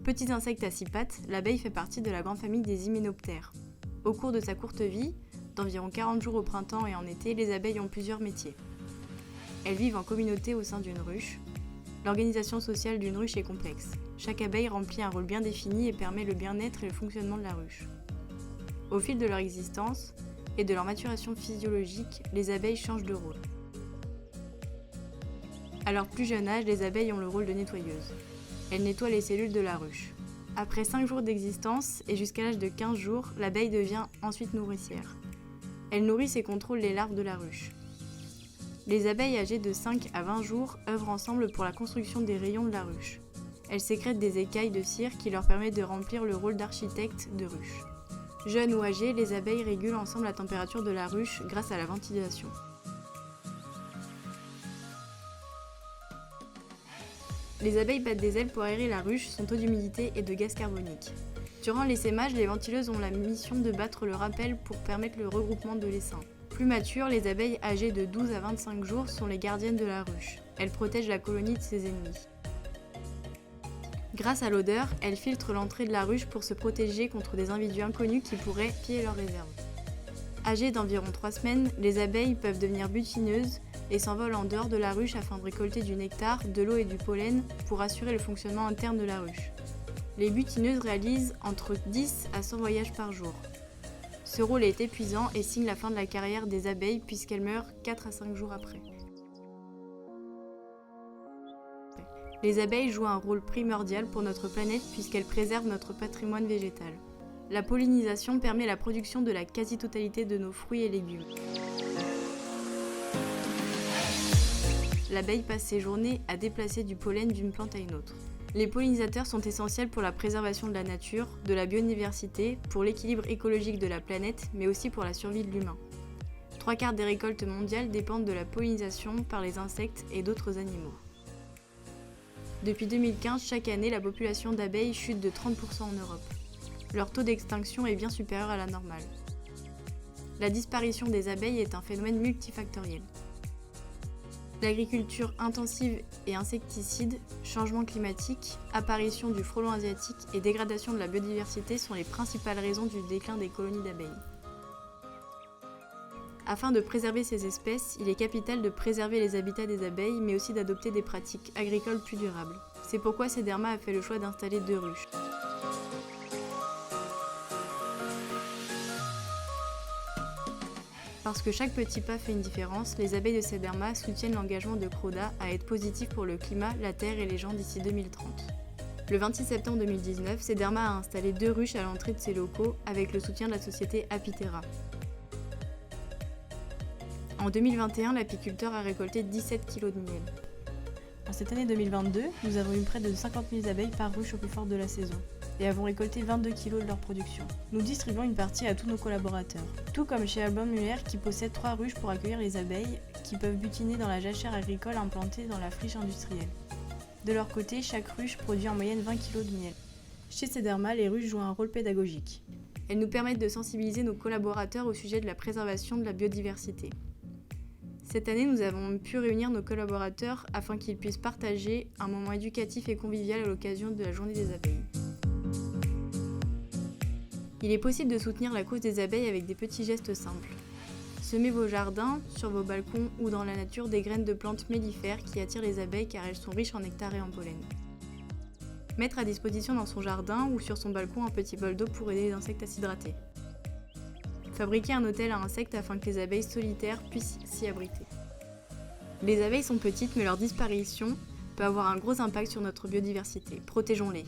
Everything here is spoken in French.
Petit insecte à 6 pattes, l'abeille fait partie de la grande famille des hyménoptères. Au cours de sa courte vie, d'environ 40 jours au printemps et en été, les abeilles ont plusieurs métiers. Elles vivent en communauté au sein d'une ruche. L'organisation sociale d'une ruche est complexe. Chaque abeille remplit un rôle bien défini et permet le bien-être et le fonctionnement de la ruche. Au fil de leur existence et de leur maturation physiologique, les abeilles changent de rôle. À leur plus jeune âge, les abeilles ont le rôle de nettoyeuses. Elles nettoient les cellules de la ruche. Après 5 jours d'existence et jusqu'à l'âge de 15 jours, l'abeille devient ensuite nourricière. Elle nourrit et contrôle les larves de la ruche. Les abeilles âgées de 5 à 20 jours œuvrent ensemble pour la construction des rayons de la ruche. Elles sécrètent des écailles de cire qui leur permettent de remplir le rôle d'architecte de ruche. Jeunes ou âgées, les abeilles régulent ensemble la température de la ruche grâce à la ventilation. Les abeilles battent des ailes pour aérer la ruche, son taux d'humidité et de gaz carbonique. Durant l'essaimage, les ventileuses ont la mission de battre le rappel pour permettre le regroupement de l'essaim. Plus matures, les abeilles âgées de 12 à 25 jours sont les gardiennes de la ruche. Elles protègent la colonie de ses ennemis. Grâce à l'odeur, elles filtrent l'entrée de la ruche pour se protéger contre des individus inconnus qui pourraient piller leurs réserves. Âgées d'environ 3 semaines, les abeilles peuvent devenir butineuses et s'envolent en dehors de la ruche afin de récolter du nectar, de l'eau et du pollen pour assurer le fonctionnement interne de la ruche. Les butineuses réalisent entre 10 à 100 voyages par jour. Ce rôle est épuisant et signe la fin de la carrière des abeilles puisqu'elles meurent 4 à 5 jours après. Les abeilles jouent un rôle primordial pour notre planète puisqu'elles préservent notre patrimoine végétal. La pollinisation permet la production de la quasi-totalité de nos fruits et légumes. L'abeille passe ses journées à déplacer du pollen d'une plante à une autre. Les pollinisateurs sont essentiels pour la préservation de la nature, de la biodiversité, pour l'équilibre écologique de la planète, mais aussi pour la survie de l'humain. 3/4 des récoltes mondiales dépendent de la pollinisation par les insectes et d'autres animaux. Depuis 2015, chaque année, la population d'abeilles chute de 30% en Europe. Leur taux d'extinction est bien supérieur à la normale. La disparition des abeilles est un phénomène multifactoriel. L'agriculture intensive et insecticides, changement climatique, apparition du frelon asiatique et dégradation de la biodiversité sont les principales raisons du déclin des colonies d'abeilles. Afin de préserver ces espèces, il est capital de préserver les habitats des abeilles, mais aussi d'adopter des pratiques agricoles plus durables. C'est pourquoi Sederma a fait le choix d'installer 2 ruches. Parce que chaque petit pas fait une différence, les abeilles de Sederma soutiennent l'engagement de Croda à être positif pour le climat, la terre et les gens d'ici 2030. Le 26 septembre 2019, Sederma a installé 2 ruches à l'entrée de ses locaux avec le soutien de la société Apithera. En 2021, l'apiculteur a récolté 17 kg de miel. En cette année 2022, nous avons eu près de 50 000 abeilles par ruche au plus fort de la saison et avons récolté 22 kg de leur production. Nous distribuons une partie à tous nos collaborateurs, tout comme chez Alban Muller qui possède 3 ruches pour accueillir les abeilles qui peuvent butiner dans la jachère agricole implantée dans la friche industrielle. De leur côté, chaque ruche produit en moyenne 20 kg de miel. Chez Sederma, les ruches jouent un rôle pédagogique. Elles nous permettent de sensibiliser nos collaborateurs au sujet de la préservation de la biodiversité. Cette année, nous avons pu réunir nos collaborateurs afin qu'ils puissent partager un moment éducatif et convivial à l'occasion de la journée des abeilles. Il est possible de soutenir la cause des abeilles avec des petits gestes simples. Semez vos jardins, sur vos balcons ou dans la nature des graines de plantes mellifères qui attirent les abeilles car elles sont riches en nectar et en pollen. Mettre à disposition dans son jardin ou sur son balcon un petit bol d'eau pour aider les insectes à s'hydrater. Fabriquer un hôtel à insectes afin que les abeilles solitaires puissent s'y abriter. Les abeilles sont petites mais leur disparition peut avoir un gros impact sur notre biodiversité. Protégeons-les.